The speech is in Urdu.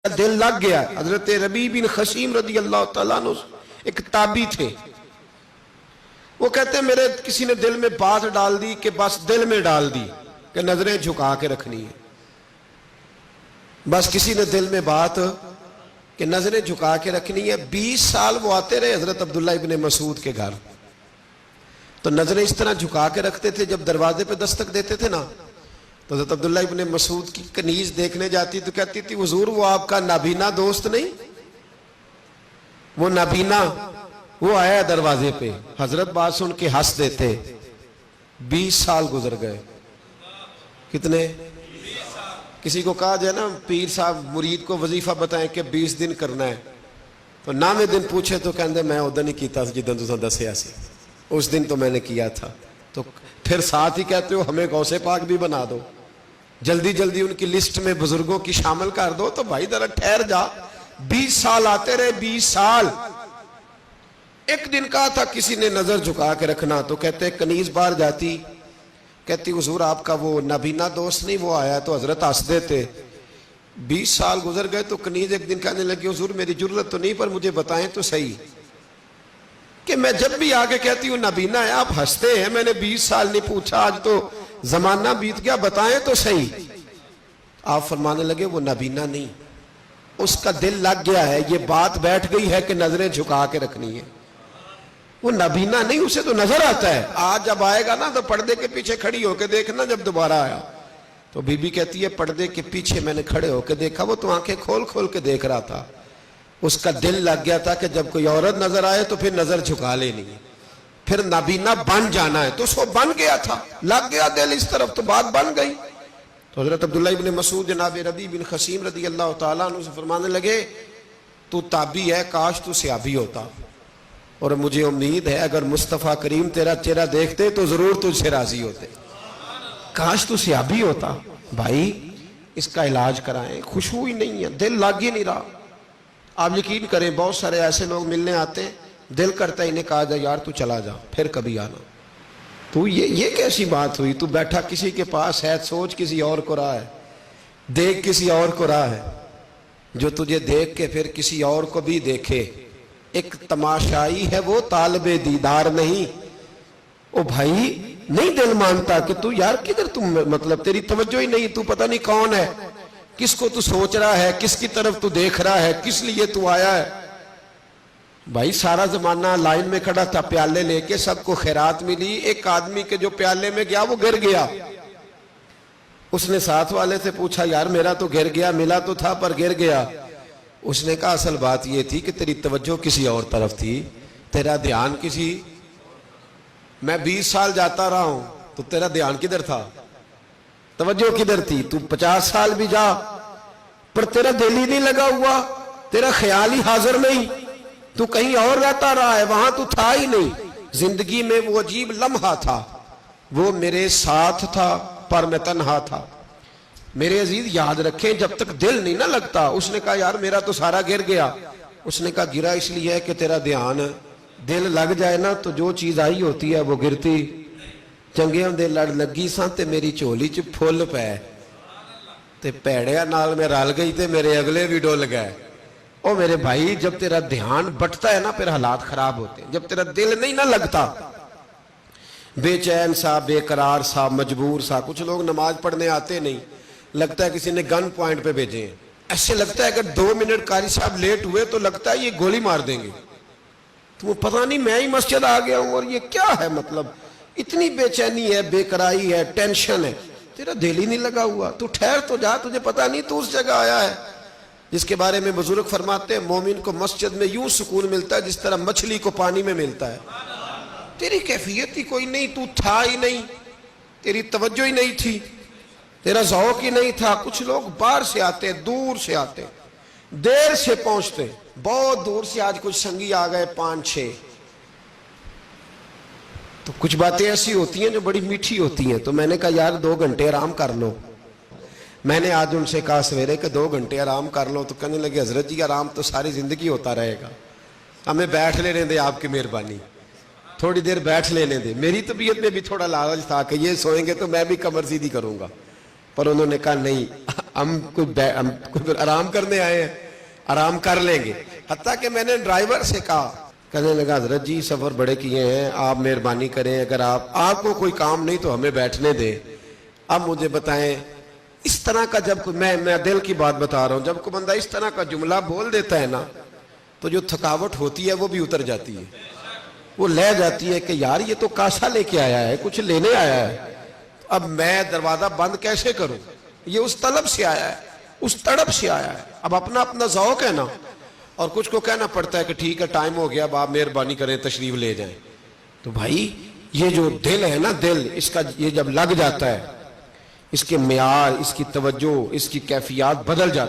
دل لگ گیا. حضرت ربیع بن خثیم رضی اللہ تعالیٰ عنہ ایک تابعی تھے. وہ کہتے ہیں میرے کسی نے دل میں بات ڈال دی کہ بس دل میں ڈال دی کہ نظریں جھکا کے رکھنی ہے. بس کسی نے دل میں بات کہ نظریں جھکا کے رکھنی ہے. 20 سال وہ آتے رہے حضرت عبداللہ ابن مسعود کے گھر, تو نظریں اس طرح جھکا کے رکھتے تھے. جب دروازے پہ دستک دیتے تھے نا تو حضرت عبداللہ ابن مسعود کی کنیز دیکھنے جاتی تو کہتی تھی حضور وہ آپ کا نابینا دوست نہیں, وہ نابینا وہ آیا دروازے پہ. حضرت بات سن کے ہنس دیتے. 20 سال گزر گئے. کتنے؟ کسی کو کہا جائے نا پیر صاحب مرید کو وظیفہ بتائیں کہ 20 دن کرنا ہے, تو نامے دن پوچھے تو کہندے میں ادھر نہیں کیتا جدن تساں دسیا سی, اس دن تو میں نے کیا تھا. تو پھر ساتھ ہی کہتے ہو ہمیں غوث پاک بھی بنا دو, جلدی جلدی ان کی لسٹ میں بزرگوں کی شامل کر دو. تو بھائی ذرا ٹھہر جا. 20 سال آتے رہے, 20 سال. ایک دن کہا تھا کسی نے نظر جھکا کے رکھنا, تو کہتے کنیز باہر جاتی, کہتی حضور آپ کا وہ نابینا دوست نہیں وہ آیا, تو حضرت ہنس دیتے. 20 سال گزر گئے تو کنیز ایک دن کہنے لگی حضور میری جرت تو نہیں پر مجھے بتائیں تو صحیح کہ میں جب بھی آگے کہتی ہوں نابینا ہے آپ ہنستے ہیں, میں نے 20 سال نہیں پوچھا, آج تو زمانہ بیت گیا, بتائیں تو صحیح. آپ فرمانے لگے وہ نابینا نہیں, اس کا دل لگ گیا ہے, یہ بات بیٹھ گئی ہے کہ نظریں جھکا کے رکھنی ہے. وہ نابینا نہیں, اسے تو نظر آتا ہے. آج جب آئے گا نا تو پردے کے پیچھے کھڑی ہو کے دیکھنا. جب دوبارہ آیا تو بی بی کہتی ہے پردے کے پیچھے میں نے کھڑے ہو کے دیکھا, وہ تو آنکھیں کھول کھول کے دیکھ رہا تھا. اس کا دل لگ گیا تھا کہ جب کوئی عورت نظر آئے تو پھر نظر جھکا لینی ہے, پھر نابینا بن جانا ہے. تو اس کو بن گیا تھا, لگ گیا دل اس طرف, تو بات بن گئی. تو حضرت عبداللہ ابن مسعود جناب ربیع بن خثیم رضی اللہ تعالیٰ عنہ سے فرمانے لگے تو تابعی ہے, کاش تو صحابی ہوتا, اور مجھے امید ہے اگر مصطفیٰ کریم تیرا چہرہ دیکھتے تو ضرور تجھ سے راضی ہوتے. کاش تو صحابی ہوتا. بھائی اس کا علاج کرائیں, خوشبو ہی نہیں ہے, دل لگ ہی نہیں رہا. آپ یقین کریں بہت سارے ایسے لوگ ملنے آتے ہیں, دل کرتا ہے انہیں کہا جائے یار تو چلا جا پھر کبھی آنا. تو یہ کیسی بات ہوئی؟ تو بیٹھا کسی کے پاس ہے, سوچ کسی اور کو رہا ہے, دیکھ کسی اور کو رہا ہے, جو تجھے دیکھ کے پھر کسی اور کو بھی دیکھے. ایک تماشائی ہے وہ طالب دیدار نہیں. او بھائی نہیں دل مانتا کہ تو یار کدھر تم, مطلب تیری توجہ ہی نہیں, تو پتہ نہیں کون ہے, کس کو تو سوچ رہا ہے, کس کی طرف تو دیکھ رہا ہے, کس لیے تو آیا ہے. بھائی سارا زمانہ لائن میں کھڑا تھا پیالے لے کے, سب کو خیرات ملی. ایک آدمی کے جو پیالے میں گیا وہ گر گیا. اس نے ساتھ والے سے پوچھا یار میرا تو گر گیا, ملا تو تھا پر گر گیا. اس نے کہا اصل بات یہ تھی کہ تیری توجہ کسی اور طرف تھی, تیرا دھیان کسی, میں 20 سال جاتا رہا ہوں تو تیرا دھیان کدھر تھا, توجہ کدھر تھی؟ تو 50 سال بھی جا پر تیرا دل ہی نہیں لگا ہوا, تیرا خیال ہی حاضر نہیں, تو کہیں اور رہتا رہا ہے, وہاں تو تھا ہی نہیں. زندگی میں وہ عجیب لمحہ تھا, وہ میرے ساتھ تھا پر میں تنہا تھا. میرے عزیز یاد رکھیں جب تک دل نہیں نہ لگتا. اس نے کہا یار میرا تو سارا گر گیا. اس نے کہا گرا اس لیے ہے کہ تیرا دھیان, دل لگ جائے نا تو جو چیز آئی ہوتی ہے وہ گرتی. چنگے دے لڑ لگی سان تے میری چولی چ پھول پے, تے پیڑیا نال میں رل گئی تے میرے اگلے بھی ڈول گئے. او میرے بھائی جب تیرا دھیان بٹتا ہے نا پھر حالات خراب ہوتے ہیں. جب تیرا دل نہیں نہ لگتا, بے چین سا, بے قرار سا, مجبور سا. کچھ لوگ نماز پڑھنے آتے نہیں, لگتا ہے کسی نے گن پوائنٹ پہ بھیجے ہیں. ایسے لگتا ہے اگر 2 منٹ قاری صاحب لیٹ ہوئے تو لگتا ہے یہ گولی مار دیں گے. تو وہ پتہ نہیں میں ہی مسجد آ گیا ہوں اور یہ کیا ہے, مطلب اتنی بے چینی ہے, بے قرائی ہے, ٹینشن ہے, تیرا دل ہی نہیں لگا ہوا. تو ٹھہر تو جا, تجھے پتہ نہیں تو اس جگہ آیا ہے جس کے بارے میں بزرگ فرماتے ہیں مومن کو مسجد میں یوں سکون ملتا ہے جس طرح مچھلی کو پانی میں ملتا ہے. تیری کیفیت ہی کوئی نہیں, تو تھا ہی نہیں, تیری توجہ ہی نہیں تھی, تیرا ذوق ہی نہیں تھا. کچھ لوگ باہر سے آتے, دور سے آتے, دیر سے پہنچتے, بہت دور سے. آج کچھ سنگی آ گئے 5-6, تو کچھ باتیں ایسی ہوتی ہیں جو بڑی میٹھی ہوتی ہیں. تو میں نے کہا یار 2 گھنٹے آرام کر لو. میں نے آج ان سے کہا سویرے کہ 2 گھنٹے آرام کر لو. تو کہنے لگے حضرت جی آرام تو ساری زندگی ہوتا رہے گا, ہمیں بیٹھ لینے دے, آپ کی مہربانی تھوڑی دیر بیٹھ لینے دے. میری طبیعت میں بھی تھوڑا لالچ تھا کہ یہ سوئیں گے تو میں بھی کمر سیدھی کروں گا, پر انہوں نے کہا نہیں, ہم کوئی آرام کرنے آئے ہیں، آرام کر لیں گے. حتیٰ کہ میں نے ڈرائیور سے کہا، کہنے لگا حضرت جی سفر بڑے کیے ہیں، آپ مہربانی کریں، اگر آپ کو کوئی کام نہیں تو ہمیں بیٹھنے دیں. اب مجھے بتائیں اس طرح کا جب میں دل کی بات بتا رہا ہوں، جب کوئی بندہ اس طرح کا جملہ بول دیتا ہے نا تو جو تھکاوٹ ہوتی ہے وہ بھی اتر جاتی ہے، وہ لے جاتی ہے کہ یار یہ تو کاسا لے کے آیا ہے، کچھ لینے آیا ہے، اب میں دروازہ بند کیسے کروں؟ یہ اس طلب سے آیا ہے، اس تڑپ سے آیا ہے. اب اپنا اپنا ذوق ہے نا، اور کچھ کو کہنا پڑتا ہے کہ ٹھیک ہے ٹائم ہو گیا، اب آپ مہربانی کریں تشریف لے جائیں. تو بھائی یہ جو دل ہے نا، دل اس کا یہ جب لگ جاتا ہے، اس کے معیار، اس کی توجہ، اس کی کیفیات بدل جاتی ہے.